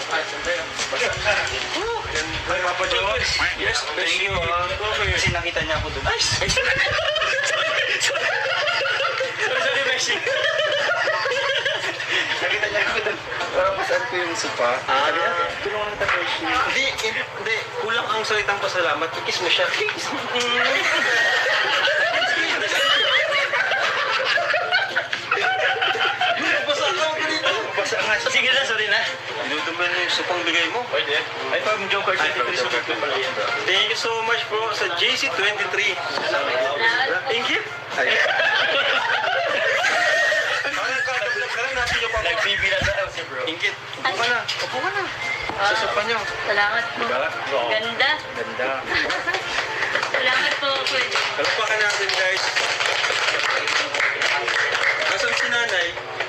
Ay, Papa George. Yes, thank you. Kasi nakita niya ako doon. Ay! Sorry, Messi. Nakita niya ako doon. Para pasaan ko yung sopa. Tulungan kita, Messi. Hindi. Kulang ang salitang pasalamat. Kiss mo siya. Kiss. Basa nga. Sige na, sorry na. Dinutuman yung supang bigay mo. Pwede. Ay, pag Joker 23 sa Joker pala yan. Thank you so much bro sa JC23. Thank you. Nagbibila na daw si bro. Ingkit. Upo ka na. Upo ka na. Sa sopa niyo. Salamat po. Diba? Ganda. Ganda. Salamat po, Kuya. Kalapakan natin guys. Nasaan si nanay?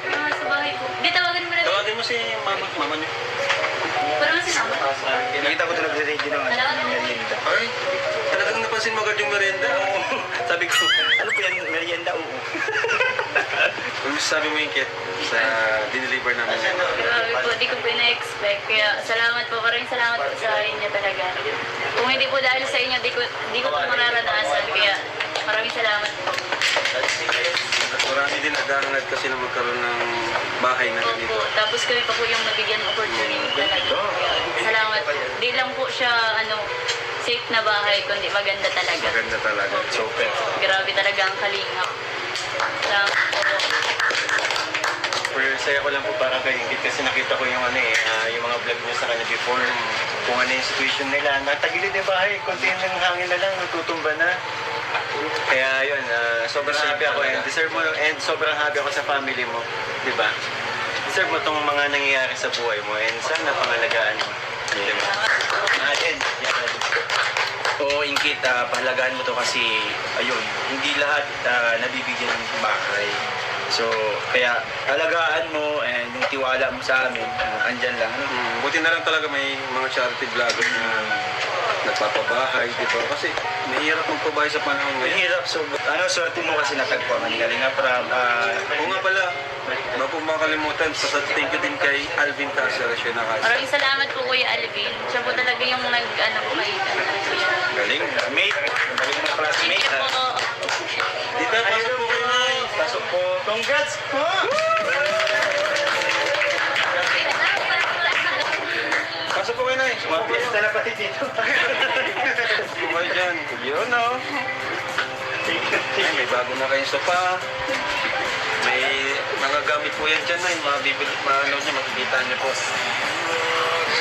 Sa bahay po. Di, tawagan mo na. Tawagin mo si mama niyo. Parang si Mama. Nakita ko doon nagre-ready ng merienda. Ay, talagang napansin mo agad yung merienda. Sabi ko, Ano po yan? Merienda? Oo. kung sabi mo Ingkit sa dineliver namin. Grabe po, di ko po na-expect. Kaya salamat po, maraming salamat po sa inyo talaga. Kung hindi po dahil sa inyo, di ko po mararanasan. Kaya maraming salamat po. At marami din naghahangat kasi na magkaroon ng bahay na ganito. Opo, tapos kami pa po yung nabigyan ng opportunity talaga. Kaya salamat po. Di lang po siya, safe na bahay, kundi maganda talaga. Maganda talaga. Super. Grabe talaga ang kalingap. Salamat po. Pero saya ko lang po parang kay Ingrid kasi nakita ko yung yung mga vlog niya sa kanya before. Kung ano yung situation nila. Natagilid yung bahay. Konti ng hangin na lang. Natutumba na. Kaya yun, sobrang happy ako and deserve mo and sobrang happy ako sa family mo. Diba? Deserve mo tong mga nangyayari sa buhay mo and sana pangalagaan mo. Diba? And, Oo, Ingkit, pahalagaan mo to kasi, ayun, hindi lahat nabibigyan ng bahay. So, kaya alagaan mo and yung tiwala mo sa amin, andyan lang. Buti na lang talaga may mga charity vlogger na nagpapabahay, di ba? Kasi mahirap magpabahay sa panahon ngayon. Mahirap, so, swerte mo kasi natagpuan ang Kalinga Prab. Oo nga pala, bago makalimutan, thank you din kay Alvin Casera, siya nakasa. Maraming salamat po, Kuya Alvin. Siya po talaga yung po kayo. Galing, mate, galing na classmate. Thank you po. Dito, pasok po kayo, Nay. Pasok po. Congrats po! Pasok po kayo, Nay. Mapista na pati dito. Pasok po kayo dyan. Yun, no? Ay, may bago na kayong sopa. May mga gamit po yan dyan, Nay. Makikita niyo po.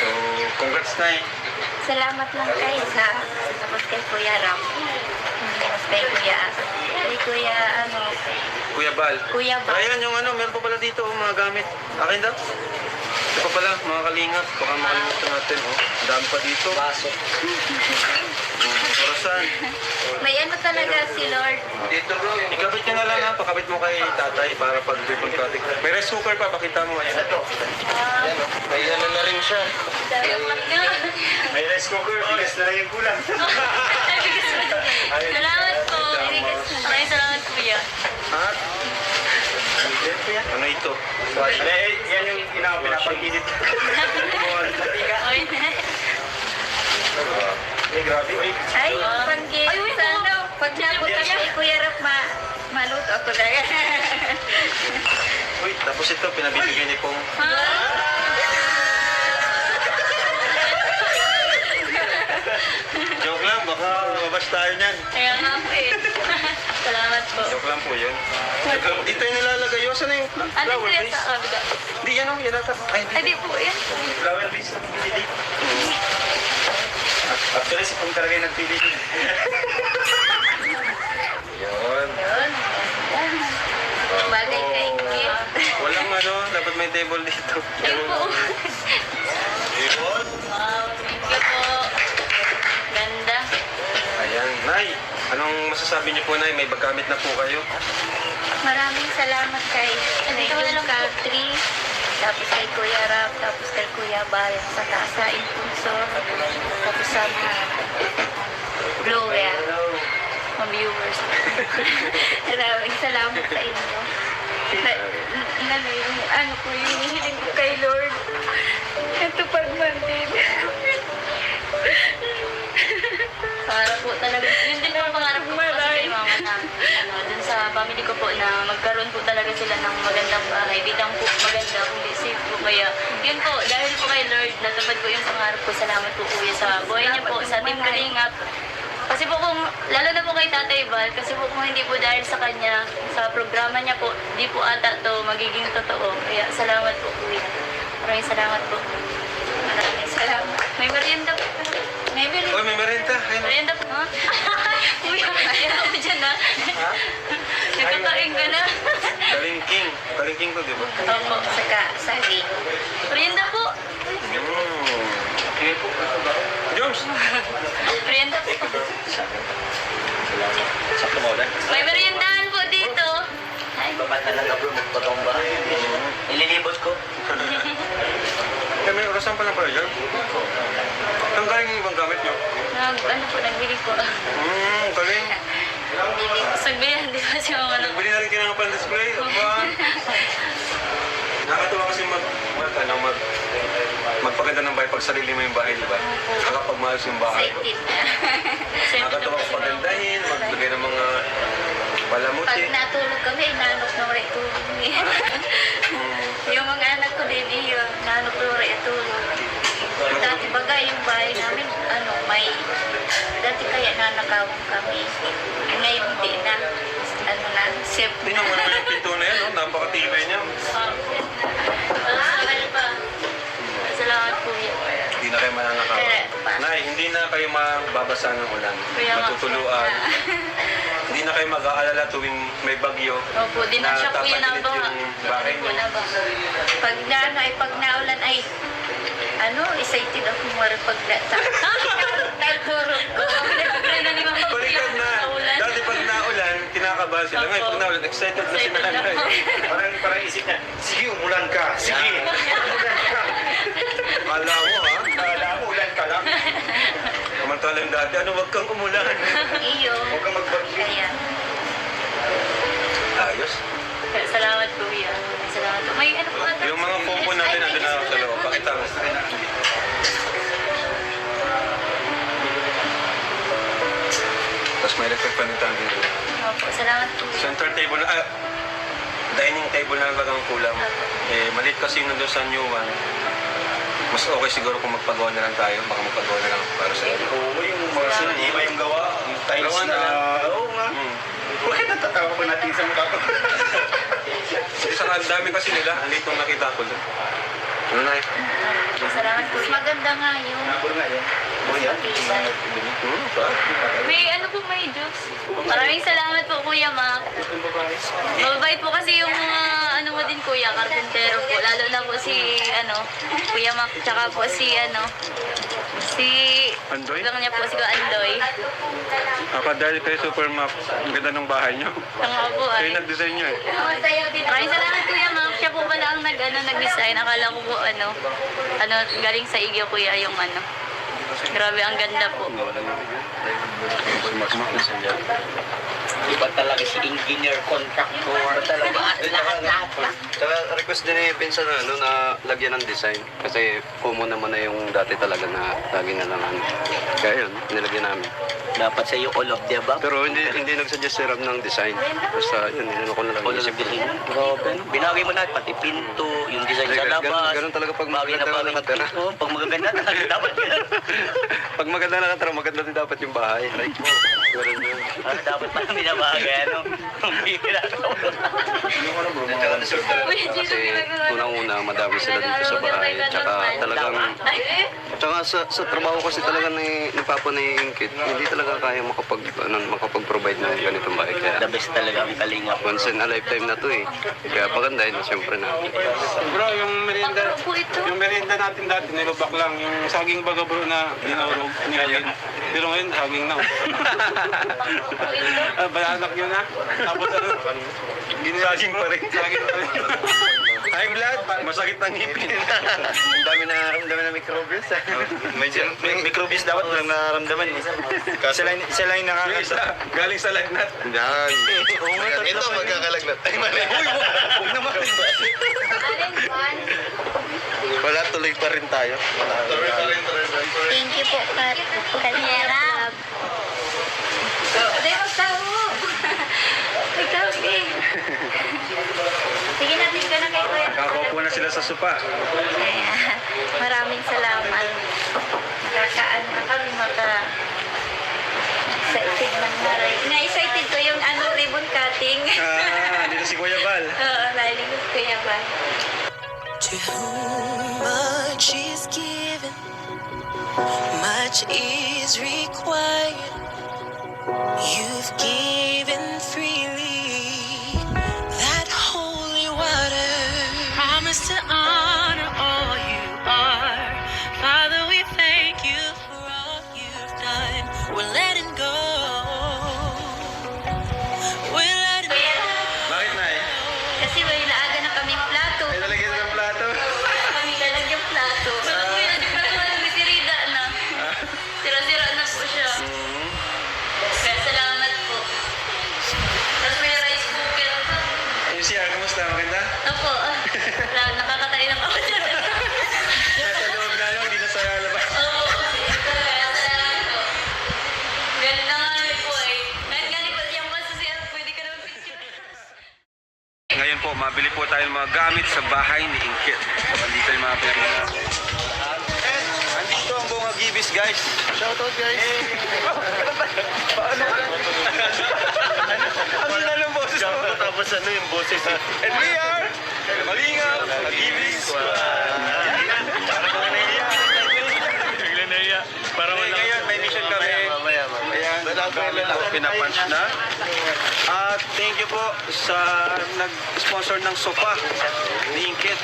So, congrats, Nay. Salamat lang kayo tapos kay Kuya Ram. Tapos kay Kuya, Kuya Bal. Kuya Bal. Ayan yung meron pa pala dito, mga gamit. Akin daw. Ito pa pala, mga kalingap. Baka makalimutan natin, oh. Ang dami pa dito. Baso. Orasan. May talaga si Lord. Dito bro. Ikabit ka na lang ha. Pakabit mo kay tatay para pag ribbon cutting. May rice cooker pa, pakita mo. Ayan. Ito. Ayan, oh. May na rin siya. May rice cooker, bigas na lang yung kulang. Salamat po. Maraming salamat, Kuya. At, ano ito? Yan yung pinapag-init. Grabe. Ay, pag nabutas kay Kuya Ram, maluto ako na. Uy, tapos ito, pinabibigay ni Pong. Joke lang, baka mabas tayo niyan. Kaya nga po eh. Salamat po. Joke lang po yun. Dito yung nilalagay yun. Saan na yung Ano flower po yan vase? sa kabila? Hindi yan o, yan ata. Ay, Ay, di po yan. Flower base na pinili. Actually, si Pong talaga yung nagpili. Yun. Yun. Bagay kay Ingrid. Walang dapat may table dito. Ayun po. Yun. Wow, thank you po. Ganda. Ayan, Nay. Anong masasabi niyo po, Nay? May bagamit na po kayo. Maraming salamat kay June Country, tapos kay Kuya Ram, tapos kay Kuya Bal, sa Tasa Impulsor, tapos sa mga Gloria, mga viewers. Maraming salamat sa inyo. Yung hiling ko kay Lord, natupad po na magkaroon po talaga sila ng magandang bahay. Di lang po maganda, kundi safe po. Kaya yun po, dahil po kay Lord, natupad po yung pangarap ko. Salamat po kuya sa buhay niyo po, sa Team Kalingap. Kasi po kung, lalo na po kay Tatay Val, kasi po kung hindi po dahil sa kanya, sa programa niya po, di po ata to magiging totoo. Kaya salamat po kuya. Maraming salamat po. Maraming salamat. May merienda po. May merienda. Uy, may merenta. Ayun. Merienda po, ha? Kuya, kaya ako dyan, ha? Ha? Nagkakain ka na. Kalingking. Kalingking to, di ba? Opo. Saka saging. Merienda po. Jones! Merienda po. Sakto mo ulan. May meriendahan po dito. Ay, Baba talaga bro, magpatomba. Ililibot ko. Eh, may orasan pa lang pala dyan. Ang galing yung ibang gamit nyo. ano po, nagbili po. Galing. Sagbihan, di ba si mama nang... Bili na rin kinang pan-display. Aba. Nakakatuwa kasi magpaganda ng bahay pag sarili mo yung bahay, di ba? Nakakapagmaayos yung bahay. Excited na. Nakakatuwa kung pagandahin, magbigay ng mga palamuti. Pag natulog kami, nanok na wala itulog niya. Yung mga anak ko din, yun, nanok na wala itulog. Dati baga yung bahay namin, dati kaya nanakawang kami. Ngayon di na, safe Tingnan mo na. naman yung pinto na yan, no? Napakatibay niya. Salamat kuya. Hindi na kayo mananakaw. Nay, hindi na kayo mababasa ng ulan. Kaya nga. Matutuluan. Hindi na kayo mag-aalala tuwing may bagyo. Opo, di na siya kuya tatagilid nabaha. yung bahay Opo, niyo. nabaha. Pag naulan ay, excited ako mara pag nagturog ko. Kaya na ni mama Balikan na. Naulan. Dati pag naulan, kinakabahan sila. Ngayon, pag naulan, excited na si Excited na. nanay. Parang isip niya, sige, umulan ka. Sige, umulan ka. Kala mo, ha? Kala mo, ulan ka lang. Samantalang dati, wag kang umulan. Iyo. Huwag kang magbagyo. Kaya, Ayos. Salamat kuya. Salamat po. May ano po ata? Yung mga pompo natin, nandun na sa loob. Pakita mo. Tapos may electric pan dito. Opo, salamat kuya. Center table na, dining table na lang ang kulang. Eh, maliit kasi yung nandun sa new one. Mas okay siguro kung magpagawa na lang tayo. Baka magpagawa na lang para sa inyo. Oo, yung mga sinaniba yung gawa. Yung tiles Gawa na na, lang. oo nga. Bakit natatawa ko natin sa mukha ko? Isang ang dami kasi nila. Ang liit nung nakita ko doon. Ano na Salamat mas kuya. maganda nga yun. Nabor nga yun. Oo yan. Matibay. May ano po, may juice. Maraming salamat po kuya Mac. Yung babae. Mababait po kasi yung mga ano mo din kuya, karpentero po. Lalo na po si Kuya Mac, tsaka po si si Andoy? Lang niya po si Andoy. Dahil kayo super map. Ang ganda ng bahay nyo. Tanga po Kayo ay. nag-design nyo eh. Maraming salamat Kuya Mac. Siya po pala ang nag-design. Akala ko po galing sa Igyo kuya yung Grabe, ang ganda po. Iba talaga si engineer, contractor, talaga lahat. Saka request din ni Pinsan na lagyan ng design. Kasi common naman na yung dati talaga na lagi na lang Kaya yun, nilagyan namin. Dapat sa iyo all of the above. Pero hindi nagsuggest si Ram ng design. Basta yun, inano ko na lang. All of the Grabe. Binagay mo na pati pinto, yung design sa labas. Ganun talaga pag Bagay na maganda bagay. nakatira. Oo, pag magaganda talaga dapat ganun. Pag maganda nakatira, maganda din dapat yung bahay. Like, ganun yun. Dapat pala binabagay, ano? Ang bihira. Kasi unang-una, madami sila dito sa bahay. Tsaka talagang Tsaka sa trabaho kasi talaga ni Papa naiingkit, hindi talaga kaya makapag-provide ng ganitong bahay. The Kaya best talaga ang kalingap. once in a lifetime na to eh. Kaya pagandahin na siyempre na. Bro, yung merienda, Ano po ito? yung merienda natin dati, nilubak lang. Yung saging baga bro na dinurog, nilagin. Pero ngayon, saging na. Balanak yun ha. Tapos saging pa rin. Saging pa rin. High blood, masakit ng ngipin. Ang dami na microbials. Medyo microbius dapat walang nararamdaman eh. Sila yung Yung isa, galing sa lagnat. Yan. Ito magkakalagnat. Ay, mali. Huwag naman. Wala, tuloy pa rin tayo. Thank you po, Kalingap. Hindi, magtawo. Magtawo, eh. Sige natin ka na kay Kuya. Kakaupo na sila sa sopa. Kaya, maraming salamat. Nakakaan na kami excited ng maray. Na-excited ko yung ribbon cutting. Dito si Kuya Bal. Oo, dahil yung Kuya Bal. To whom much is given, much is required. You've given freely that holy water. Promise to honor all you are. Father, we thank you for all you've done. We're letting go. We're letting go. Bakit na eh? Kasi may naaga na kaming plato. Ay, lalagyan ng plato. Kami lalagyan plato. Sira na. Sira-sira na po siya. Kaya salamat po. Tapos may rice cooker pa. Yung CR, kamusta? Maganda? Opo. Nakakatay na ako dyan. Nasa loob na yun, hindi na sa labas. Oo. Kaya salamat po. Ganda nga po eh. Kahit galing po yung basta siya, pwede ka naman picture. Ngayon po, mabili po tayo ng mga gamit sa bahay ni Inkit. Andito yung mga pinamili natin. Andito ang buong Agibis, guys. Shoutout, guys. Paano? Ang sila ng boses mo. Tapos ano yung boses eh. And we are Malingap Agibis. Bigla na iya. Para Okay, ngayon, may mission kami. Mamaya. Ayan, gamit po, pinapunch na. At thank you po sa nag-sponsor ng sofa ni Inkit.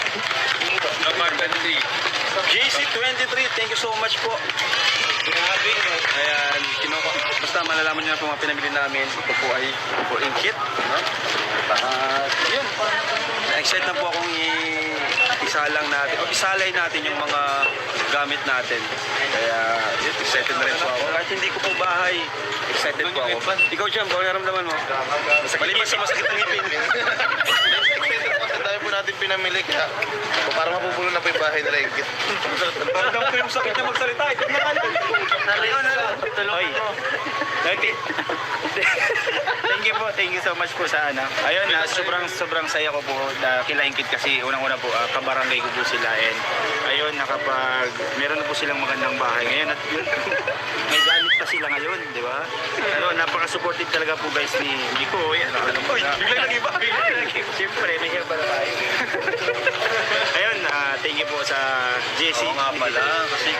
JC23, thank you so much po. Ayan, basta malalaman niyo na po mga pinamili namin. Ito po ay for Inkit. No? At yun, excited na po akong isalang natin, o isalay natin yung mga gamit natin. Kaya yun, excited na rin po ako. Kahit hindi ko po bahay, excited po ako. Ikaw, Jam, kung naramdaman mo? Maliban sa masakit ng ngipin. Ang dami po natin pinamili kaya para mapupulo na po yung bahay nila Inkit. Parang po yung sakit na magsalita. Ikaw na kayo. Oy. Thank you so much po sa Ayun, sobrang saya ko po kila Inkit kasi unang-una po kabarangay ko po sila and ayun meron na po silang magandang bahay ngayon at yun may gamit pa sila ngayon, di ba? Napaka-supportive talaga po guys ni Nico. Biglang nag-iba. Siyempre, may help para tayo. Ayun, thank you po sa JC. Oo nga pala, kasi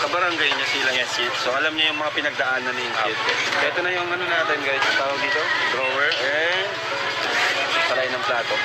kabarangay niya sila. Yes. So alam niya yung mga pinagdaanan ni Inkit. So ito na yung natin guys, yung tawag dito, drawer, and salay ng plato.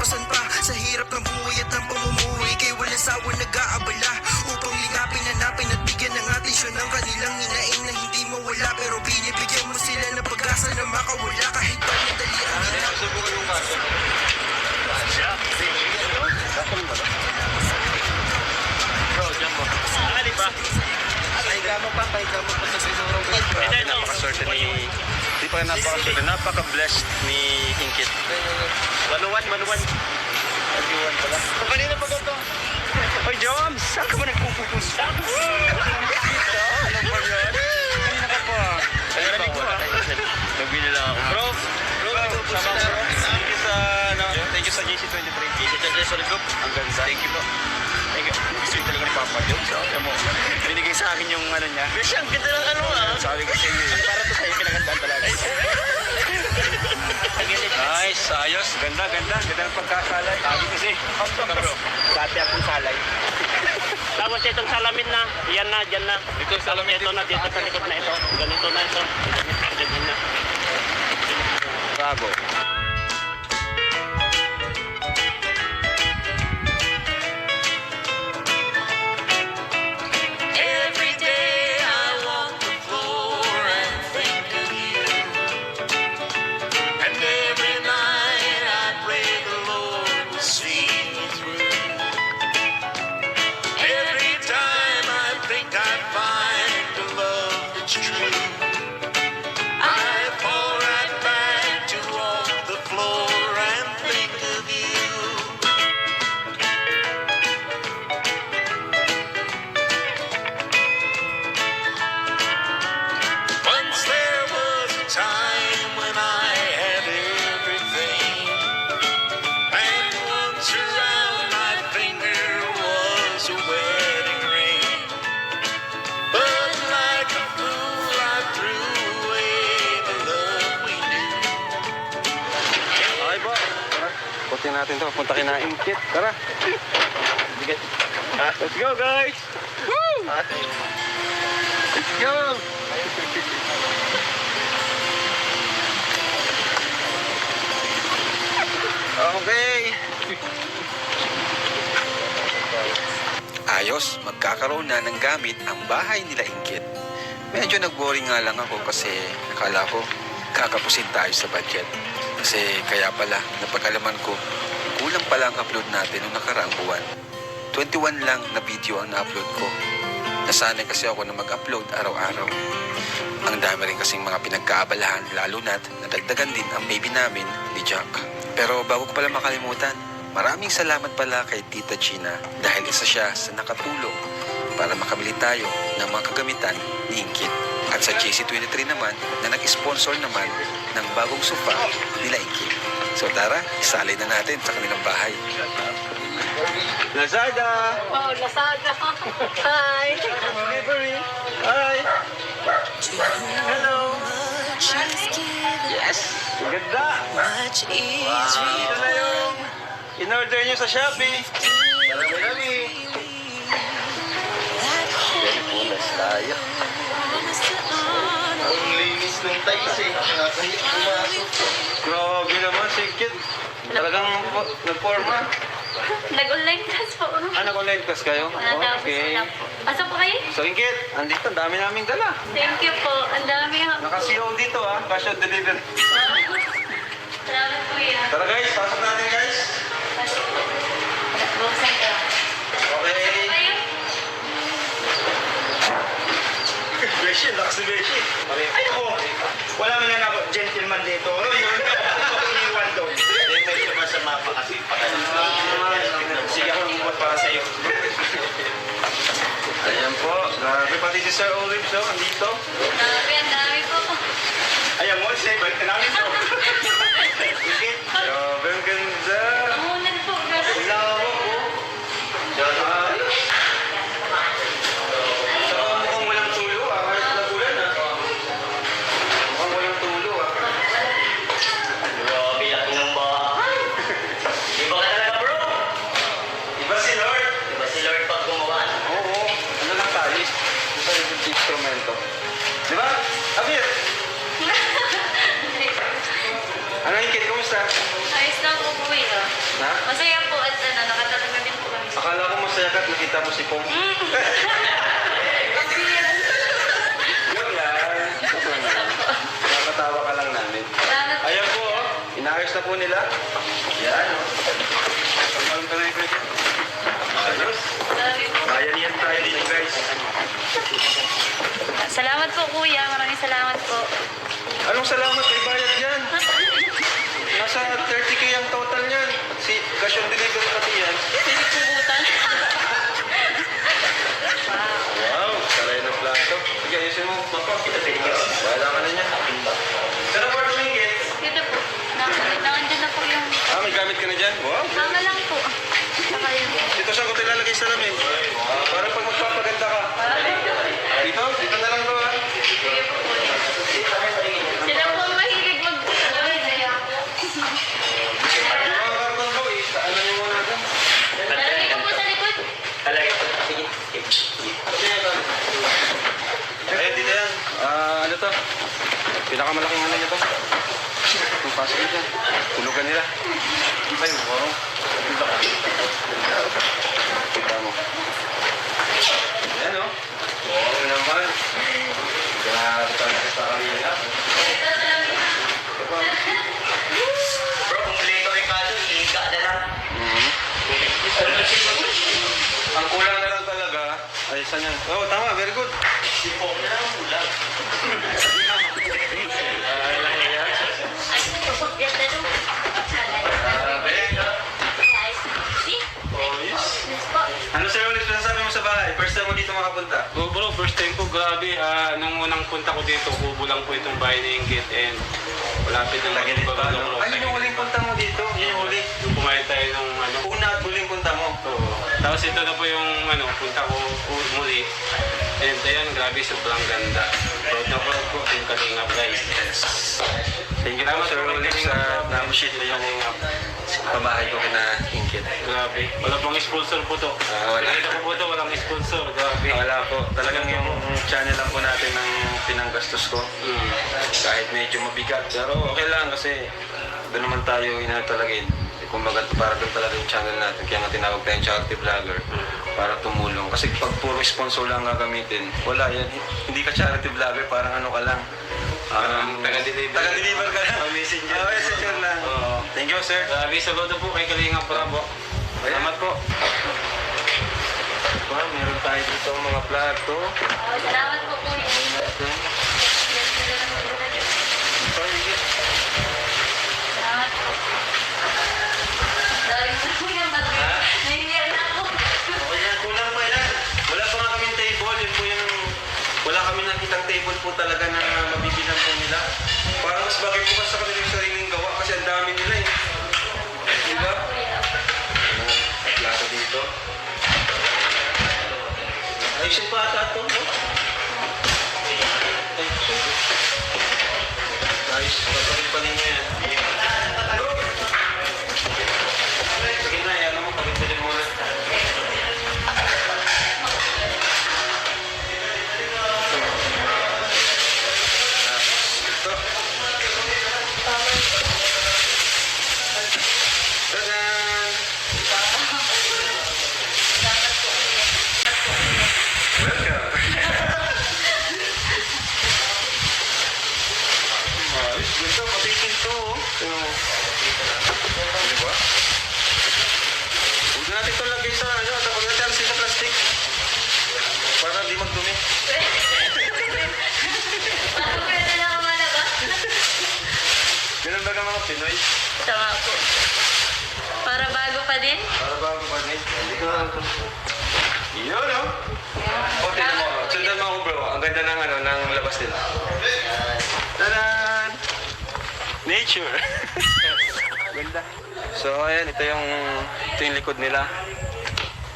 Pasan pa sa hirap ng buhay at ng pamumuhay kay walang sawa nag-aabala upang lingapin, hanapin at bigyan ng atensyon ang kanilang hinaing na hindi mawala pero binibigyan mo sila ng pag-asa na makawala kahit pa madali ang Napaka-swerte ni... Di pa napaka-swerte. Napaka-blessed ni Inkit. Manuwan. Kanina pa ganito. Hoy, Joms! Saan ka ba nagpupupunta? Ano ba yan? Kanina ka pa. Nagbili lang ako. Bro, sama bro. Thank you sa JC23. Sorry, Group. Ang ganda. Thank you po. Thank you. Gusto yung talaga ni Papa Jones. Binigay sa akin yung niya. Kasi ang ganda ng Sabi ko sa'yo. Para to sa'yo, pinagandaan talaga. Nice. Ayos. Ganda ng pagkasalay. Sabi kasi, bro, dati akong salay. Tapos itong salamin na, yan na, dyan na. Ito yung salamin Ito na, dito sa likod na ito. Ganito na ito. Ganyan na. Bravo. Every day I walk the floor and think of you. And every night I pray the Lord will see me through. Every time I think I find a love that's true, I fall right back to walk the floor and think of you. Once there was a time when I had everything, and once around my finger was a wedding ring. But like a fool, I threw away the love we knew. Okay po. Tara. Putin natin to. Punta kina Ingkit. Tara. Let's go, guys! Let's go. Okay. Ayos, magkakaroon na ng gamit ang bahay nila Ingkit. Medyo nag-worry nga lang ako kasi nakala ko kakapusin tayo sa budget. Kasi kaya pala, napag-alaman ko, kulang pala ang upload natin noong nakaraang buwan. 21 lang na video ang na-upload ko. Nasanay kasi ako na mag-upload araw-araw. Ang dami rin kasing mga pinagkaabalahan, lalo na't nadagdagan din ang baby namin ni Jack. Pero bago ko pala makalimutan, maraming salamat pala kay Tita Gina dahil isa siya sa nakatulong para makabili tayo ng mga kagamitan ni Ingkit. At sa JC23 naman na nag-sponsor naman ng bagong sofa nila Ingkit. So tara, isalay na natin sa kanilang bahay. Lazada! Oh, Lazada. Hi. Delivery! Hi! Hello! Yes! Ang ganda! Ito na yung in-order nyo sa Shopee. Marami-rami. Punas tayo. Ang linis ng tais eh. Nakakahiya pumasok. Grabe naman, Ingkit. Talagang nag-forma. Nag-online class po. Nag-online class kayo? Natapos Okay. na po. Pasok po kayo? So, Ingkit, andito, ang dami naming dala. Thank you po. Ang dami ha. Naka-CO dito cash on delivery. Salamat po yan. Tara guys, pasok natin guys. Buksan ka. Okay. Kayo? Beshi, lakas ni Beshi. Ay ako, wala man lang ako gentleman dito. Ano yun? Iniwan doon. Hindi, medyo masama pa kasi Sige ako lumabas para sa iyo. Ayan po. Grabe, pati si Sir Olive, so, andito. Grabe, ang dami po. Ayan mo, say, balik ka namin to. Grabe, ang ganda. Amunan po. Grabe. Lawak po. Ayos. Saka mukhang walang tulo kahit nagulan Mukhang walang tulo Grabe laki ng bahay. Iba ka talaga bro. Iba si Lord. Iba si Lord pag gumawa. Oo. Ano lang tayo? Ito yung instrumento. Di ba? Abir! Ano yung kid? Kumusta? Ayos lang po po yun. Ha? Masaya po at nakatalaga din po kami. Akala ko masaya ka at nakita mo si Pong. Yun yan. Nakakatawa ka lang namin. Salamat po. Ayan po, inaayos na po nila. Yan, Ang ka na yung pwede. Ayos. Grabe po. Kaya niyan tayo dito, guys. Salamat po kuya. Maraming salamat po. Anong salamat kay bayad yan? Nasa 30K ang total niyan. Si cash on delivery pati yan. Hindi pugutan. Wow, saray ng plato. Sige, ayusin mo. Wala ka na niyan. Saan ang work ringgit? Dito po. Nandiyan na po yung... May gamit ka na dyan? Wow. Hanga lang po. Saka yun. Dito saan ko tilalagay sa lamin? Para pag magpapaganda ka. Dito? Dito na lang to Sige po. Sila po ang mahilig mag... Pinakamalaking ano nito. Kung pasok nyo dyan. Tulugan nila. Ay, wow. Kita mo. Ayan o. Oo naman. Grabe talaga sa kanila. Bro, kung late ka Ricardo, higa na lang. Ang kulang na lang talaga ay saan yan? Oh, tama. Very good. Sipong na lang ulang. Ganda nung. Ano sir ulit sasabi mo sa bahay? First time mo dito makapunta? Bro, first time ko, grabe. Nung unang punta ko dito, kubo lang po itong bahay ni Inggit and malapit na Tagilid pa, magbabalong no? ko. Ay, yun yung huling punta mo dito. Yun yung huli. Yung pumayag tayo ng ano. Una at huling punta mo. Oo. Tapos ito na po yung ano, punta ko muli. And ayan, grabe, sobrang ganda. Proud na proud po yung Kalingap, guys. Thank you po, Sir Rolex, sa na-appreciate mo yung pamahay ko kina Ingkit. Grabe. Wala pong sponsor po to. Wala. Nakita ko po to, walang sponsor. Grabe. Wala po. Talagang yung channel lang po natin ng pinanggastos ko. Kahit medyo mabigat. Pero okay lang kasi doon naman tayo inatalagin. Kumbaga para doon talaga yung channel natin. Kaya nga tinawag tayong charity vlogger para tumulong. Kasi pag puro sponsor lang gagamitin, wala yan. Hindi ka charity vlogger, parang ano ka lang. Taga-deliver. Taga-deliver ka lang. Messenger. Messenger lang. Oo. Thank you, sir. Grabe, saludo po kay Kalingap Bravo. Salamat po. Meron tayo dito mga plato. Salamat po po. Salamat po. Dahil po yung battery. Nahihiyan na ako. Okay yan, kulang pa yan. Wala pa nga kaming table. Yun po yung... Wala kami nakitang table po talaga na mabibilan po nila. Parang mas bagay po kasi sa kanilang sariling gawa kasi ang dami nila eh. Diba? Plato dito. Ayusin pa ata ito, no? Ay, sorry. Guys, papalik pa ninyo yan. Sige na, yan mo, pagkakilin muna. Ito. Tadaan! Welcome! Ayos, ganda, patikin to. Di ba? Huwag natin ito lagay sa ano, tapos natin sa plastic. Para di magdumi. Parang pwede na ako malaba. Ganun ba ka mga Pinoy? Tama po. Para bago pa din. Para bago pa din. Hindi ka lang ito. Yun, no? O, tignan mo. Sundan mo ako, bro. Ang ganda ng, ano, ng labas nila. Tadan! Nature! Ganda. So, ayan. Ito yung likod nila.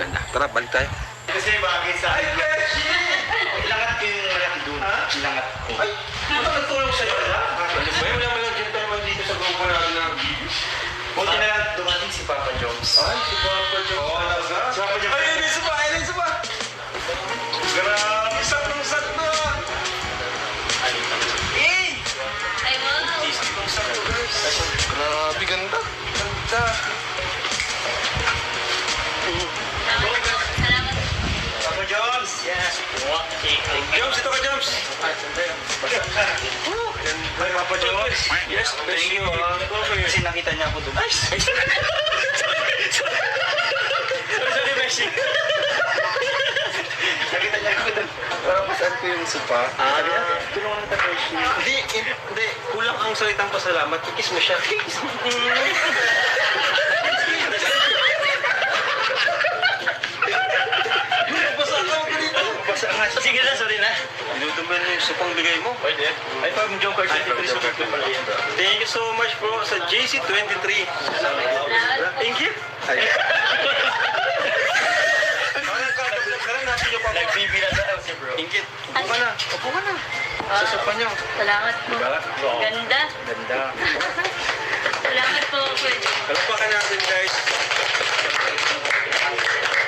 Ganda. Tara, balik tayo. Kasi bagay sa... Ay, Beshi! Ilangat ko yung malaki doon. Ha? Ilangat ko. Ay, ano nagtulong sa'yo? Ano ba yun? Wala mo lang dyan tayo dito sa grupo natin ng videos. Buti na lang dumating si Papa Jones. Ay, si Papa Joe. Oo, talaga? Si Papa Jones. Ay, yun, isa pa, ayun, isa pa. Grabe, saktong-sakto. Ay, wow. Saktong-sakto, guys. Grabe, ganda. Ganda. Salamat. Papa Jones! Yes! Joms, ito ka, Joms. Ay, Papa Jones! Yes, thank you. Kasi nakita niya ako doon. Ay! Sorry, Beshi. Nakita niya ako doon. Parang masaan ko yung supa. Sabi niya, tulungan kita, Beshi. Hindi. Kulang ang salitang pasalamat. Kikis mo siya. Basa ka ako dito. Basta nga. Sige na, sorry na. Inutuman mo yung supang bigay mo. Pwede. Ay, Pam Joker 23 sumunod ko pala yan. Thank you so much bro sa JC23. Thank you. Ay. Nagbibila sa house bro. Ingkit. Upo ka na. Upo ka na. Sa sopa niyo. Salamat po. Ganda. Ganda. Salamat po. Pwede. Palakpakan natin guys.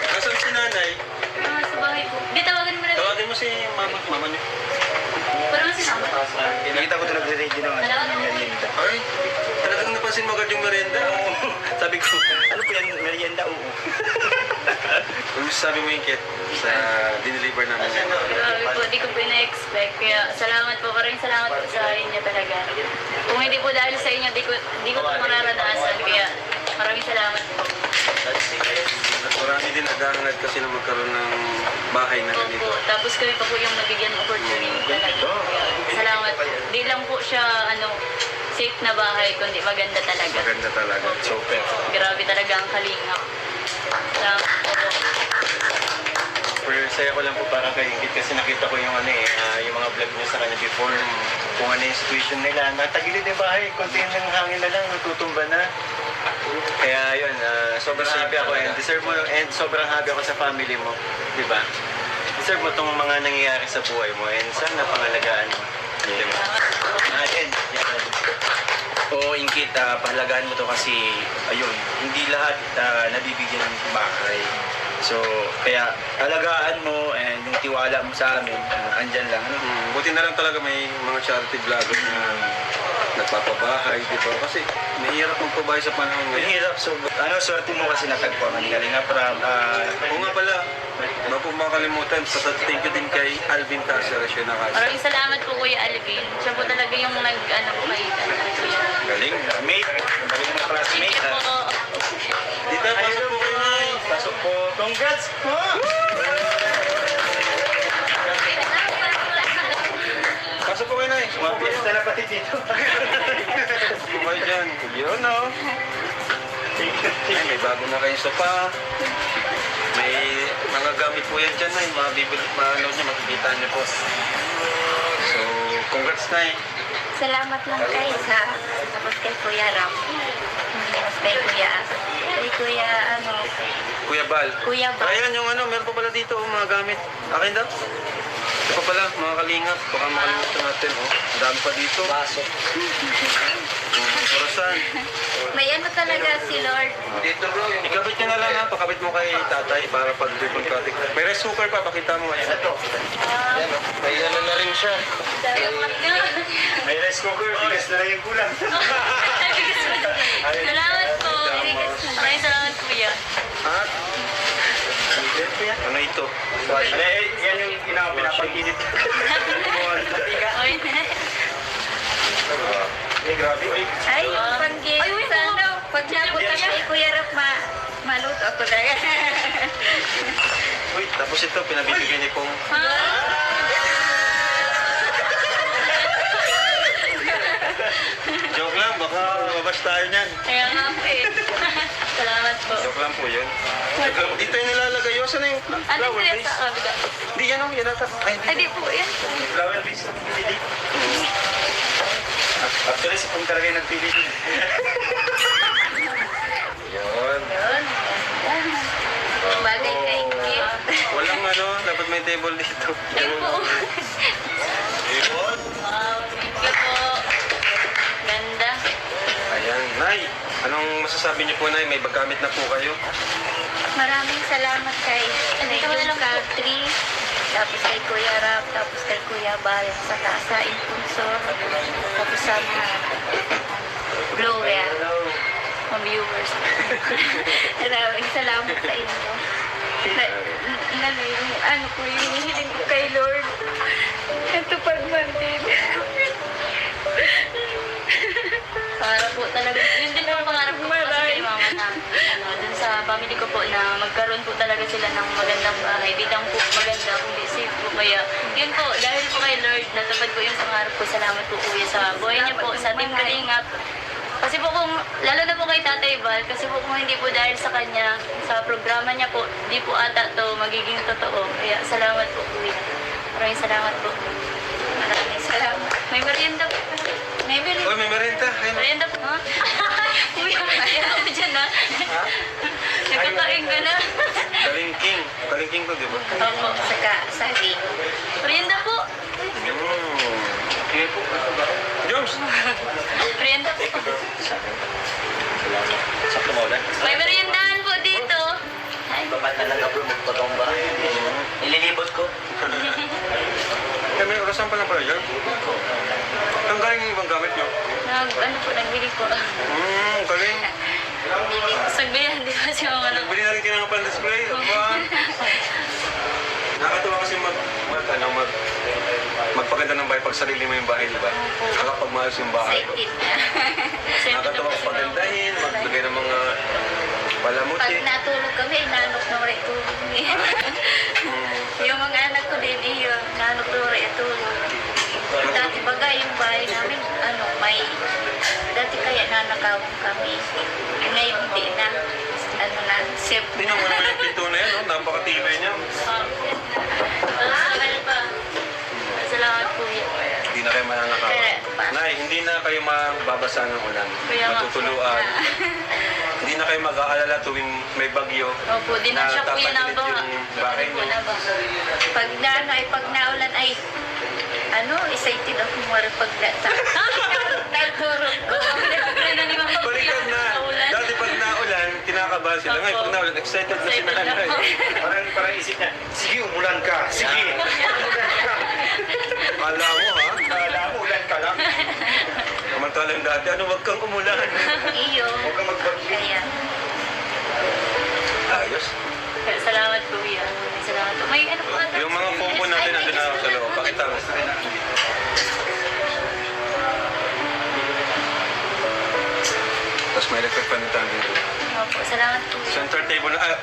Nasaan si nanay? Sa bahay po. Di tawagan mo na. Tawagin mo si mama niyo. Pero si mama. Nakita ko ito nagre-radio ng merienda. Ay, talagang napansin mo agad yung merienda. Sabi ko, ano po yan, merienda? Oo. Ano sabi mo yung kit sa dineliver namin? Grabe po, di ko po na-expect. Kaya salamat po, maraming salamat po sa inyo talaga. Kung hindi po dahil sa inyo, di ko po mararanasan. Kaya maraming salamat po. At marami din nag-aangad kasi na magkaroon ng bahay na ganito. Opo, tapos kami pa po yung nabigyan ng opportunity talaga. Salamat po. Di lang po siya, safe na bahay, kundi maganda talaga. Maganda talaga. Super. Grabe talaga ang kalingap. Salamat po. Pero saya ko lang po para kay Ingrid kasi nakita ko yung yung mga vlog niya sa kanya before. Kung ano yung situation nila. Natagilid yung bahay. Kunti ng hangin na lang. Natutumba na. Kaya yun, sobrang happy ako and deserve mo and sobrang happy ako sa family mo. Di ba? Deserve mo tong mga nangyayari sa buhay mo and sana pangalagaan mo. Di ba? And, yan. Oo, Ingkit, pahalagaan mo to kasi, ayun, hindi lahat nabibigyan ng bahay. So, kaya alagaan mo and yung tiwala mo sa amin, andyan lang. Buti na lang talaga may mga charity vloggers na nagpapabahay, di ba? Kasi mahirap magpabahay sa panahon Ang ngayon. hirap. So, swerte mo kasi natagpuan. Ang galing nga para Oo nga pala, bago po makalimutan, thank you din kay Alvin Cáceres yun na kasi. Maraming salamat po Kuya Alvin. Siya po talaga yung po kayo. galing. Mate. Galing na classmate. Thank you po. Dito, pasok po kayo na. Pasok po. Congrats po! Pasok po kayo na. Mga piyesta na pati dito. Kumay dyan. Yun, no? Ay, may bago na kayong sopa. May mga gamit po yan dyan na. Makikita niyo po. So, congrats na. Salamat lang kay tapos kay Kuya Ram. Tapos kay Kuya Kuya Bal. Kuya Bal. Ayan yung meron pa pala dito mga gamit. Akin daw. Ito pa pala, mga kalingap. Baka makalimutan natin. Ang dami pa dito. Baso. Orasan. May talaga si Lord. Dito bro. Ikabit nyo na lang ha. Pakabit mo kay tatay para pag ribbon cutting. May rice cooker pa. Pakita mo. Ayan. Ito. Ayan o. May na rin siya. May rice cooker. Bigas na lang yung kulang. Salamat po. Maraming salamat Kuya. At ano ito? Yan yung pinapag-init. Oy. Grabe. Ay, panggil sa pag napunta kay Kuya Ram, maluto ako na. Uy, tapos ito, pinabibigyan niyo pong joke lang, baka mabas tayo niyan. Kaya nga po eh. Salamat po. Joke lang po yun. Dito yung nilalagay. Yung saan yung Ano flower po yan base? sa kabila? Hindi yan o, yan ata. Ay, Ay, di po yan. Flower base na pinili. Actually, si Pong talaga yung nagpili. Yun. Yun. Bagay kay Kit. Walang dapat may table dito. Ay po. Wow, thank you po. Ganda. Ayan. Nay, anong masasabi niyo po, Nay? May bagamit na po kayo? Maraming salamat kay June Country, tapos kay Kuya Ram, tapos kay Kuya Bal, saka sa Impulsor, tapos sa mga blower, mga viewers. Maraming salamat sa inyo. Yung hiling ko kay Lord, ito pagmandin. Para po talaga, yun din po ang pangarap ko po kasi kay mama na, dun sa family ko po na magkaroon po talaga sila ng magandang bahay. Di lang po maganda, kundi safe po. Kaya, yun po, dahil po kay Lord, natupad po yung pangarap ko. Salamat po Kuya sa buhay niya po, sa Team Kalingap. Kasi po kung, lalo na po kay Tatay Val, kasi po kung hindi po dahil sa kanya, sa programa niya po, di po ata to magiging totoo. Kaya salamat po Kuya. Maraming salamat po. Maraming salamat. May merienda po. May merienda. Uy, may merenta. Ayun. Merienda po. Ha? Kuya, merienda po dyan ha. Nagkakain ka na. Kalingking. Kalingking to, di ba? Opo. Saka saging. Merienda po. Jones! Merienda po. Sakto mo ulan. May meriendahan po dito. Ay, ka pa talaga bro magpagamba. Nililibot ko. May orasan pa lang pala yan. Ang galing yung ibang gamit nyo. Nagbili po. Galing. Sagbihan, di ba siya mga Nagbili na rin kayo ng pan-display. Aba. Nakakatuwa kasi magpaganda ng bahay pag sarili mo yung bahay, di ba? Nakakapagmalas yung bahay. Excited. Nakakatuwa kung pagandahin, maglagay ng mga palamuti. Pag natulog kami, nanok na rin tulog niya. Yung mga anak ko din, iyo, nanok na rin tulog. Dati baga yung bahay namin, dati kaya nanakawin kami. Ngayon hindi na, safe Tingnan mo naman yung pinto na yan, no? Napakatibay niya. Salamat po yan. Hindi na kayo mananakaw. Kaya, Nay, hindi na kayo mababasa ng ulan. Kaya nga. Matutuluan. Hindi na kayo mag-aalala tuwing may bagyo. Opo, di na siya po yan tatagilid nabaha. yung bahay niyo. pag naulan ay, excited ako mo rin pag natulog ko. Balikan na. Dati pag naulan, kinakabahan sila. Ngayon, pag naulan, excited na si nanay. Parang isip na, sige umulan ka, sige. Kala mo, ha? Kala mo ulan ka lang. Samantalang dati, wag kang umulan. Iyo. Huwag ka magbagyo. Kaya, Ayos. Salamat po yan. Salamat po. May ano po ata? Yung mga phone po natin, nandun na sa loob. Pakita mo. Tapos may electric fan dito. Opo, salamat po. Center table na,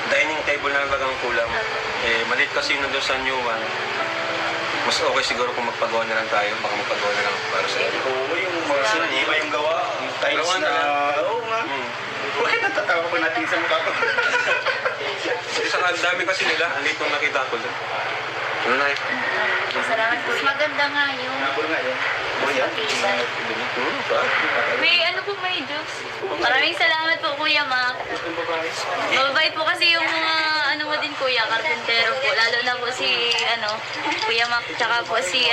dining table na lang ang kulang. Maliit kasi nandun sa new one. Mas okay siguro kung magpagawa na lang tayo. Baka magpagawa na lang para sa inyo. Oo, yung mga sinima yung gawa, yung tiles Gawa na na, lang. oo nga. Bakit natatawa ko natin sa mukha ko? Isang ang dami kasi nila. Ang liit nung nakita ko doon. Ano na eh? salamat po. Maganda nga yung Nabor nga yun. matibay. May ano po, may juice. Maraming salamat po, Kuya Mac. Mababait po kasi yung mga ano mo din, Kuya, karpentero po. Lalo na po si, Kuya Mac, tsaka po si,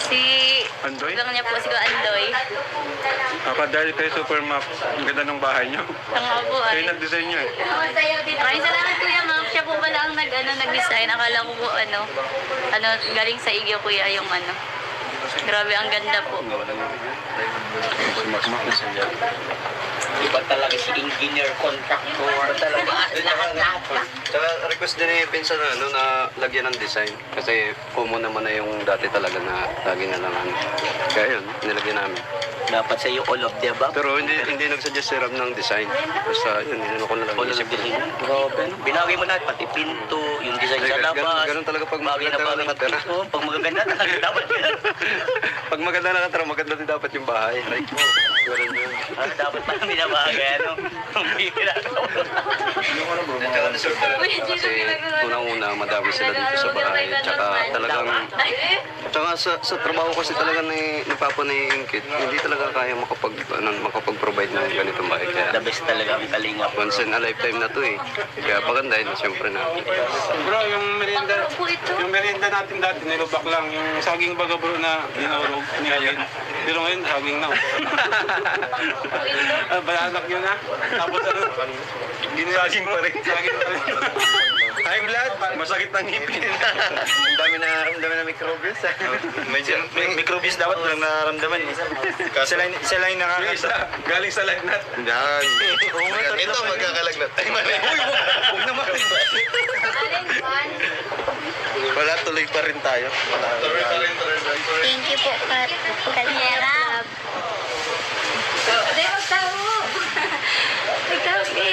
si... Andoy? Lang niya po si Andoy. Dahil kay Supermap, ang ganda ng bahay niyo. Tanga po ay. Kayo nag-design niyo eh. Maraming salamat, Kuya Mac. Siya po pala ang nag-design. Akala ko po, galing sa Igyo, Kuya, yung Grabe, ang ganda po. Iba talaga si engineer, contractor, talaga. Lahat. Tsaka request din ni Pinsan na lagyan ng design. Kasi common naman na yung dati talaga na lagi na lang Kaya yun, nilagyan namin. Dapat sa iyo all of the above. Pero hindi nagsuggest si Ram ng design. Basta yun, ko na lang. All of the above. Binagay mo na pati pinto, yung design sa labas. Ganun talaga pag Bagay na maganda bagay nakatira. yung pinto. Pag magaganda talaga dapat yun. Pag maganda nakatira, maganda din dapat yung bahay. Like mo. Ganun yun. Dapat pa binabagay, Ang bihira ko. Kasi unang-una, madami sila dito sa bahay. Tsaka talagang... Tsaka sa trabaho kasi talaga ni Papa ni Ingkit, hindi talaga kaya makapag-provide ng ganitong bahay. The Kaya best talaga ang kalingap. once in a lifetime na to eh. Kaya pagandahin, siyempre na. Bro, yung merienda natin dati, nilubak lang. Yung saging baga bro na dinurog, nihalin. Pero ngayon, saging na. Balanak yun na. Tapos Saging pa rin. saging pa rin. High blood, masakit ng ngipin. Ang dami na microbius. May microbius dapat walang nararamdaman. Sila yung Yung isa, galing sa lagnat. Yan. Ito magkakalagnat. Ay, mali. Huwag naman. Wala, tuloy pa rin tayo. Thank you po, Kat. Kalera. Hindi, magtawo. Magtawi.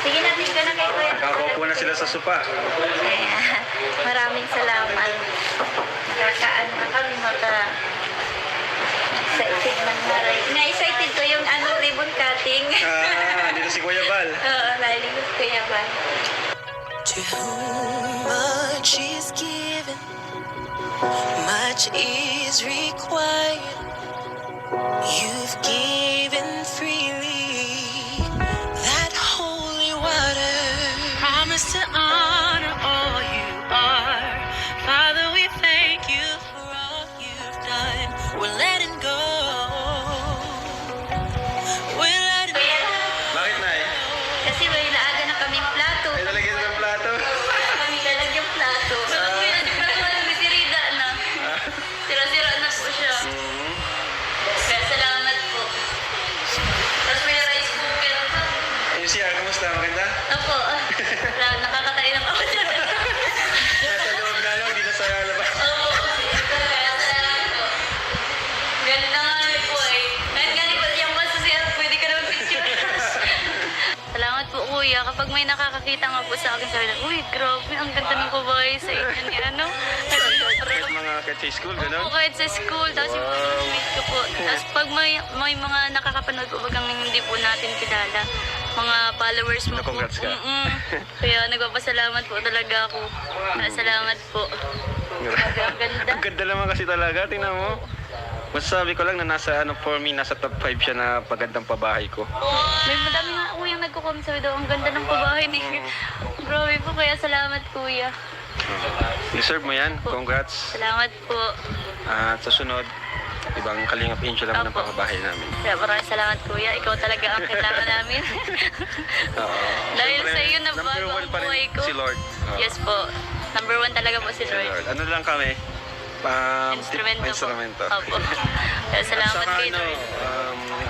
Sige natin ka na kay Kuya. Kakaupo na sila sa sopa. Kaya, maraming salamat. Nakakaan na kami excited ng maray. Na-excited ko yung ribbon cutting. Dito si Kuya Bal. Oo, naligot ko yan ba? To whom much is given, much is required. You've given freely that holy water. Promise to honor all you are. Father, we thank you for all you've done. We're letting go. We're letting go. Bakit na eh? Kamusta? Maganda? Opo. Nakakatayin ng ako dyan. Nasa loob na lang, di na sa labas. Opo. Kaya salamat po. Ganda nga rin po eh. Kahit nga po yung basta siya, pwede ka naman picture. Salamat po kuya. Kapag may nakakakita nga po sa akin, sabi na, uy, grabe, ang ganda ng babae sa inyo ni ano. Kahit mga kahit sa school, gano'n? Opo, kahit sa school. Tapos yung classmate ko po. Tapos pag may mga nakakapanood po, bagang hindi po natin kilala, mga followers mo po. Congrats ka. Kaya nagpapasalamat po talaga ako. Salamat po. Grabe, ang ganda. Ang ganda naman kasi talaga, tingnan mo. Masasabi ko lang na nasa, for me, nasa top 5 siya na pagandang pabahay ko. May madami nga kuya nagko-comment sabi daw, ang ganda ng pabahay ni. Grabe po, kaya salamat kuya. Deserve mo yan. Congrats. Salamat po. At sa sunod, ibang Kalingap Angel lang ng Opo. pakabahay namin. Kaya maraming salamat kuya. Ikaw talaga ang kailangan namin. Oo. Dahil Siyempre, sa iyo number nabago one ang pa rin buhay ko. si Lord. Oo. Yes po. Number 1 talaga po si Si Lord. Lord. Ano lang kami? Instrumento po. Instrumento. Opo. Kaya At salamat saka kay ano, Lord.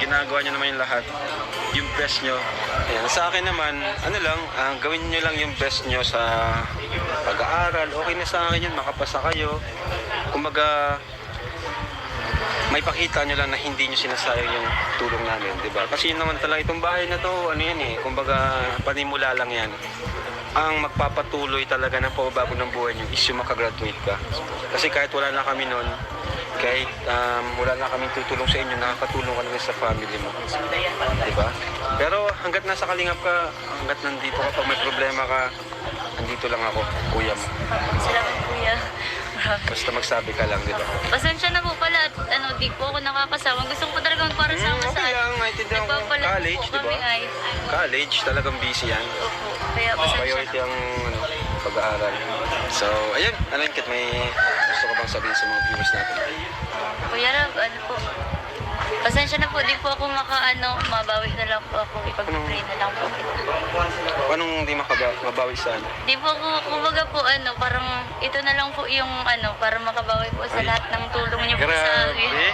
ginagawa niyo naman yung lahat. Yung best nyo. Ayan. Sa akin naman, ano lang, gawin nyo lang yung best nyo sa pag-aaral. Okay na sa akin yun, makapasa kayo. Kumbaga, may pakita nyo lang na hindi nyo sinasayang yung tulong namin, di ba? Kasi yun naman talaga, itong bahay na to, ano yan eh, kumbaga, panimula lang yan. Ang magpapatuloy talaga ng pagbabago ng buhay nyo is yung makagraduate ka. Kasi kahit wala na kami nun, kahit wala na kaming tutulong sa inyo, nakakatulong ka naman sa family mo. Di ba? Pero hanggat nasa Kalingap ka, hanggat nandito ka, pag may problema ka, nandito lang ako, kuya mo. Salamat kuya. Basta magsabi ka lang, di ba? Pasensya na po pala at di po ako nakakasama. Gusto ko talaga magparasama sa Okay lang, naiintindihan ko. Nagpapalag College, po di ba? kami ay. College, talagang busy yan. Opo. Kaya pasensya Priority na. ang pag-aaral. So, ayun, Alan Kit, may gusto ko bang sabihin sa mga viewers natin? Kuya Rab, ano po? Pasensya na po, di po ako mabawi na lang po ako. Ipag-pray na lang po kita. Anong hindi mabawi saan? Di po ako, kumbaga po parang ito na lang po yung para makabawi po sa lahat ng tulong niyo po sa akin. Grabe.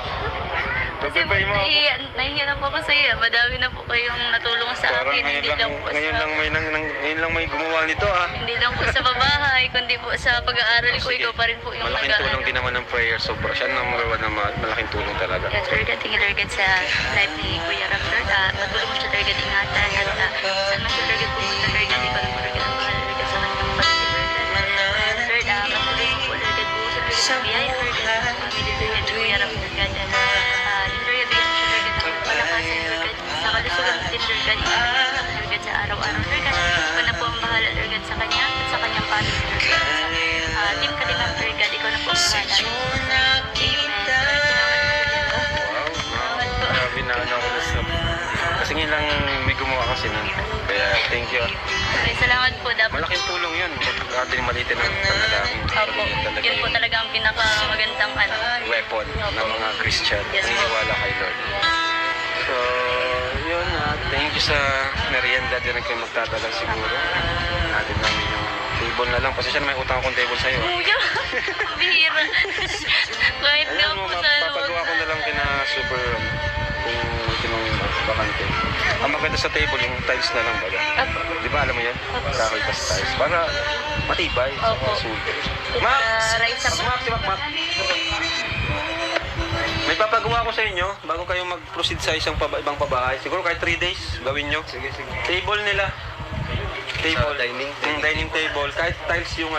Kasi po, Pagpapay mo ako. nahihiya na po ako sa iyo. Madami na po kayong natulong sa Parang akin. ngayon Hindi lang po ngayon sa... ngayon lang may gumawa nito ah. Hindi lang po sa babahay, kundi po sa pag-aaral ko. Sige. Ikaw pa rin po yung Malaking tulong din naman ng prayer. So, siya number one na malaking tulong talaga. Yes, Lord God, thank you, Lord God, sa life ni Kuya Rap, Lord. Matulong mo siya, Lord God, ingatan. At saan man siya, Lord God, pumunta, Lord God, ikaw naman, Lord God, ang mahal, Lord God, sa kanyang pamilya, Lord God. Lord, matulong mo po, Lord God, buusan, Lord God, sa biyaya, Lord God, sa pamilya, Lord God, ni Kuya Rap, Lord God. And, Lord God, bigyan mo siya, Lord God, ng palakasan, Lord God, sa kalusugan din, Lord God, ingatan, Lord God, sa araw-araw, Lord God. Ikaw na po ang bahala, Lord God, sa kanya at sa kanyang pamilya, Lord God. Sa Team Kalingap, Lord God, ikaw na po ang bahala. Amen. Grabe na ako sa... Kasi ngayon lang may gumawa kasi nun. Kaya thank you. Maraming salamat po. Dapat Malaking tulong yun. Pag ating malitin ang panalangin. Opo. Yun po talaga ang pinakamagandang Weapon ng mga Christian. Yes. Naniniwala kay Lord. So, yun. Thank you sa merienda. Di rin kayo magtatagal siguro. Natin namin yung table na lang. Pasensya na may utang akong table sa'yo. Kuya, bihira. Kahit nga Ayan mo, po sa mapapagawa ko na lang kina super kung tinong bakante. Ang maganda sa table, yung tiles na lang baga. Opo. Di ba alam mo yan? Kahoy pa sa tiles. Para matibay. Opo. Sulit. Right sa Mac, si Mac. May papagawa ko sa inyo bago kayo mag-proceed sa ibang pabahay. Siguro kahit 3 days gawin nyo. Sige. Table nila. Table. Dining table. Kahit tiles yung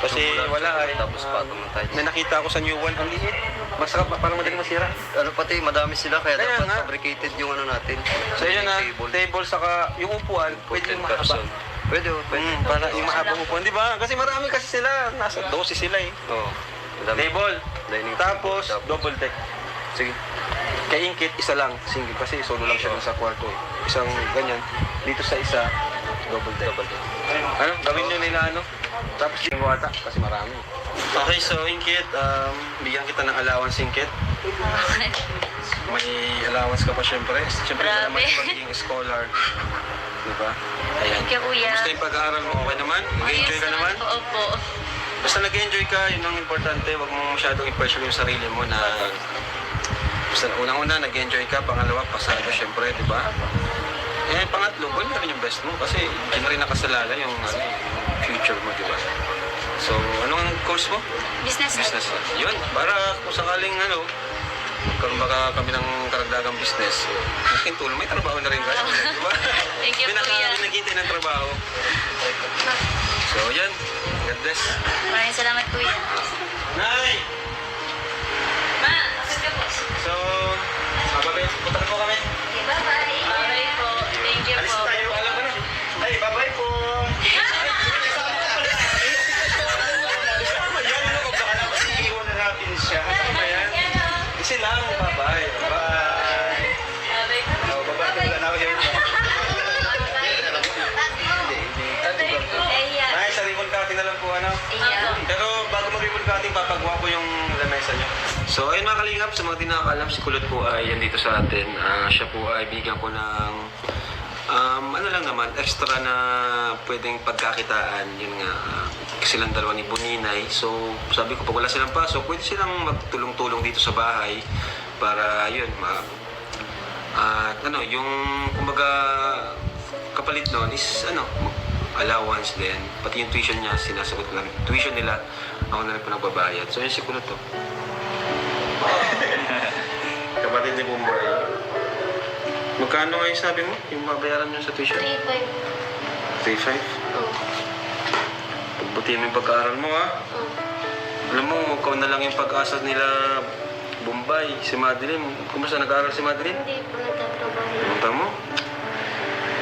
Kasi wala ay. Tapos patong ng tiles. May nakita ako sa new one. Ang liit. Masarap. Parang madaling masira. Ano pati, madami sila kaya Kaya dapat nga. fabricated yung natin. So yun na. Table. Table saka yung upuan. Pwede yung mahaba. person. Pwede. Para yung mahabang upuan. Di ba? Kasi marami kasi sila. Nasa 12 sila eh. Oo. Madami. Table. Dining Tapos, table. double deck. Sige. Kay Inkit, isa lang. Single. Kasi solo lang siya dun sa kwarto eh. Isang ganyan. Dito sa isa, double deck. Ano? Gawin nyo nila ano? Tapos yung wata. Kasi marami. Okay, so Inkit, bigyan kita ng allowance, Inkit. May allowance ka pa syempre. Syempre ka naman Grabe. magiging scholar. Diba? Ayan. Thank you, Kuya. Gusto yung pag-aaral mo, okay naman? Nag-enjoy ka naman? Opo. Basta nag-enjoy ka, yun ang importante. Huwag mo masyadong i-pressure yung sarili mo na basta unang-una nag-enjoy ka, pangalawa pasado syempre, di ba? Pangatlo, gawin mo rin yung best mo kasi hindi na rin nakasalala yung future mo, di ba? So, anong course mo? Business. Business. Yun, para kung sakaling magkaroon baka kami ng karagdagang business, mungkin tulong, may trabaho na rin kayo, di ba? Thank you, May Kuya. naghihintay ng trabaho. So, yan. God bless. Maraming salamat, Kuya. Nay! Ma, asan ka po? So, babay, punta na po kami. Bye-bye. Bye po. Thank you Alis po. na tayo. Alam mo na. Ay, bye-bye po. Kasama yan. Ano ka ba? Kasi iwan na natin siya. Kasama yan. Kasi lang, bye-bye. Bye. Bye po. Oh, bye-bye. Wala na ako yan. Ay, sa ribbon cutting na lang po, ano? Pero bago mag-ribbon cutting, papagawa ko yung lamesa niyo. So, ayun mga kalingap, sa mga di nakakaalam, si Kulot po ay yan dito sa atin. Siya po ay bigyan ko ng ano lang naman, extra na pwedeng pagkakitaan. Yun nga, silang dalawa ni Buninay. So, sabi ko, pag wala silang pasok, pwede silang magtulong-tulong dito sa bahay para, yun, yung, kumbaga, kapalit nun is, allowance din. Pati yung tuition niya, sinasagot ko lang. Tuition nila, ako na rin po nagbabayad. So, yun si Kulot to. Kapatid ni Bombay. Magkano nga yung sabi mo? Yung mabayaran nyo sa tuition? 3.5? Pagbutihin mo yung pag-aaral mo, ha? Alam mo, ikaw na lang yung pag-asa nila Bombay, si Madeline. Kumusta nag-aaral si Madeline? Hindi po nagtatrabaho. Punta mo?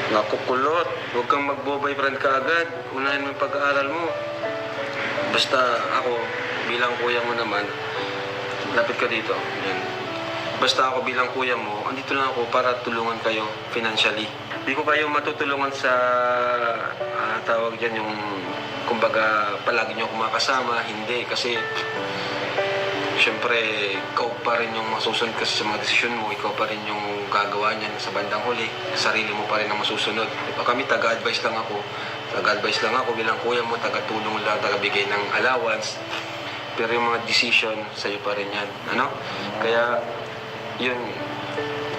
Nakukulot. Huwag kang mag-boyfriend ka agad. Unahin mo yung pag-aaral mo. Basta ako, bilang kuya mo naman, lapit ka dito. Yan. Basta ako bilang kuya mo, andito lang ako para tulungan kayo financially. Hindi ko kayo matutulungan sa tawag dyan yung kumbaga palagi nyo kumakasama. Hindi kasi syempre ikaw pa rin yung masusunod kasi sa mga desisyon mo. Ikaw pa rin yung gagawa niyan sa bandang huli. Sarili mo pa rin ang masusunod. Diba? Kami taga-advise lang ako. Taga-advise lang ako bilang kuya mo. Taga-tulong lang, taga-bigay ng allowance. Pero yung mga decision, sa'yo pa rin yan. Ano? Kaya, yun,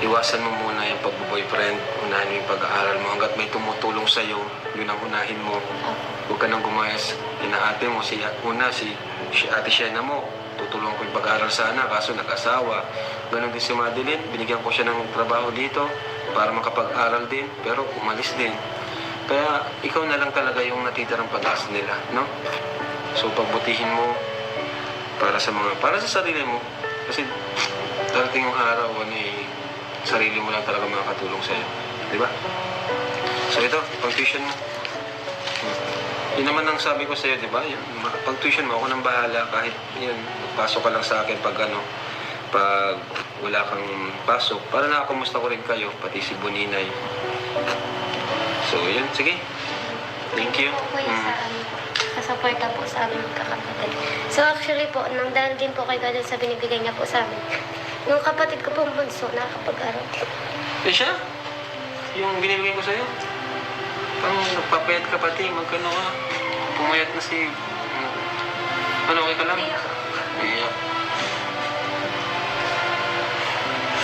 iwasan mo muna yung pag-boyfriend. Unahin mo yung pag-aaral mo. Hanggat may tumutulong sa'yo, yun ang unahin mo. Huwag ka nang gumayas. Inaate mo, si ate Shena mo. Tutulong ko yung pag-aaral sana, kaso nag-asawa. Ganon din si Madeline. Binigyan ko siya ng trabaho dito para makapag-aral din. Pero umalis din. Kaya, ikaw na lang talaga yung natitirang pag-asa nila, no? So, pagbutihin mo, para sa sarili mo kasi darating yung araw sarili mo lang talaga makakatulong sa iyo, di ba? So ito, pang tuition mo. Yun naman ang sabi ko sa iyo, di ba? Pang tuition mo, ako nang bahala kahit yun, pasok ka lang sa akin pag wala kang pasok para nakakamusta ko rin kayo, pati si Buninay. So yun, sige. Thank you. Sa suporta po sa aming kakapatid. So actually po, nang dahil din po kay God sa binibigay niya po sa amin, yung kapatid ko pong bunso, nakakapag-aral. Siya? Yung binibigay ko sa'yo? Parang nagpapayat ka pati, magkano ka? Pumayat na si... okay ka lang? Iyak.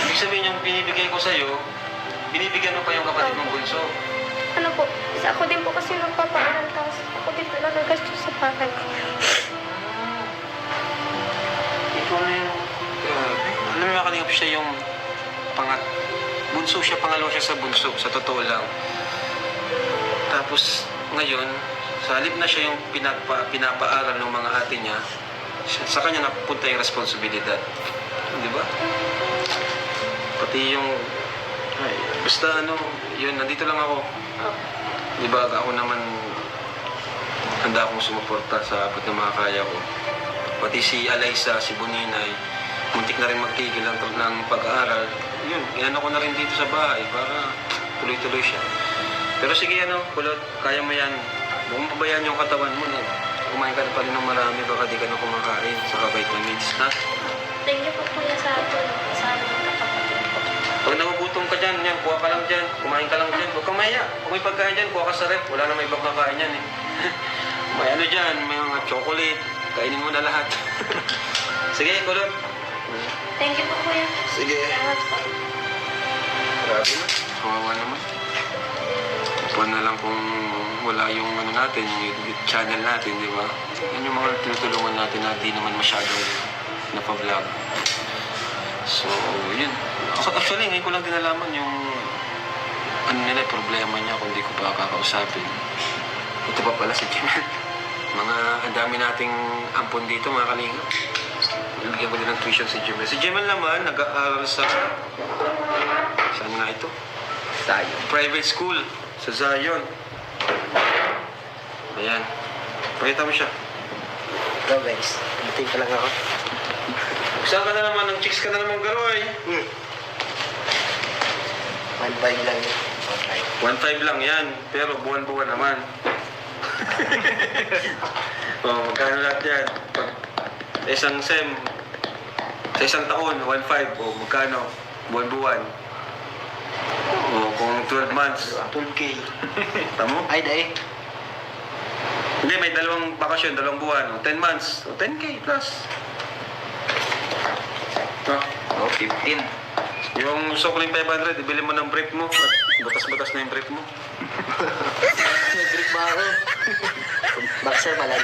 Ibig sabihin yung binibigay ko sa'yo, binibigyan mo pa yung kapatid mong bunso. Ano po, ako din po kasi nagpapaaral, tapos ako din po nagagastos sa bahay ko. Ikaw na yung... Alam mo makalingap siya yung bunso siya, pangalawa siya sa bunso, sa totoo lang. Tapos ngayon, sa halip na siya yung pinapaaral ng mga ate niya, sa kanya napupunta yung responsibilidad. Di ba? Pati yung... basta yun, nandito lang ako. Di ba, ako naman handa akong sumuporta sa abot ng mga kaya ko. Pati si Alaysa, si Buninay, muntik na rin magtigil ng pag-aaral. Yun, inano ko na rin dito sa bahay para tuloy-tuloy siya. Pero sige, Kulot, kaya mo yan. Huwag mo pabayaan yung katawan mo. Kumain ka na pa rin ng marami, baka di ka na kumakain sa vitamins, ha? Thank you po kuya sa atin, sa aming kakapatid po. Pag nagugutom ka dyan, kuha ka lang dyan, kumain ka lang dyan. Huwag kang maya. Kung may pagkain dyan, kuha ka sa rep. Wala na may ibang kakain yan May dyan, may mga chocolate. Kainin mo na lahat. Sige, Kulot. Thank you po kuya. Sige. Salamat po. Grabe na. Kawawa naman. Paano na lang kung wala yung ano natin, yung channel natin, di ba? Yan yung mga tinutulungan natin na di naman masyadong napablog. So, yun. Actually, ngayon ko lang din nalaman yung ano nila, problema niya kung di ko pa kakausapin. Ito pa pala si Jimel. Ang dami nating ampon dito, mga kalingap. Bigyan ko din ng tuition si Jimel. Si Jimel naman, nag-aaral sa... Saan nga ito? Tayo. Private school sa Zion. Ayan. Pakita mo siya. Go guys. Hintay ka lang ako. Saan ka na naman? Ang chicks ka na naman garoy. 1.5 lang yun. 1.5 lang yan. Pero buwan-buwan naman. Magkano lahat yan? Pag isang sem, sa isang taon, 1.5. Magkano? Buwan-buwan. Kung 12 months. 12K. Tamo? Ay, dahi. Hindi, may dalawang bakasyon, 2 buwan. 10 months. 10K plus. Oh, 15. Yung Sokling 500, ibili mo ng brief mo. At batas-batas na yung brief mo. Nag-break ba ako? Boxer malay.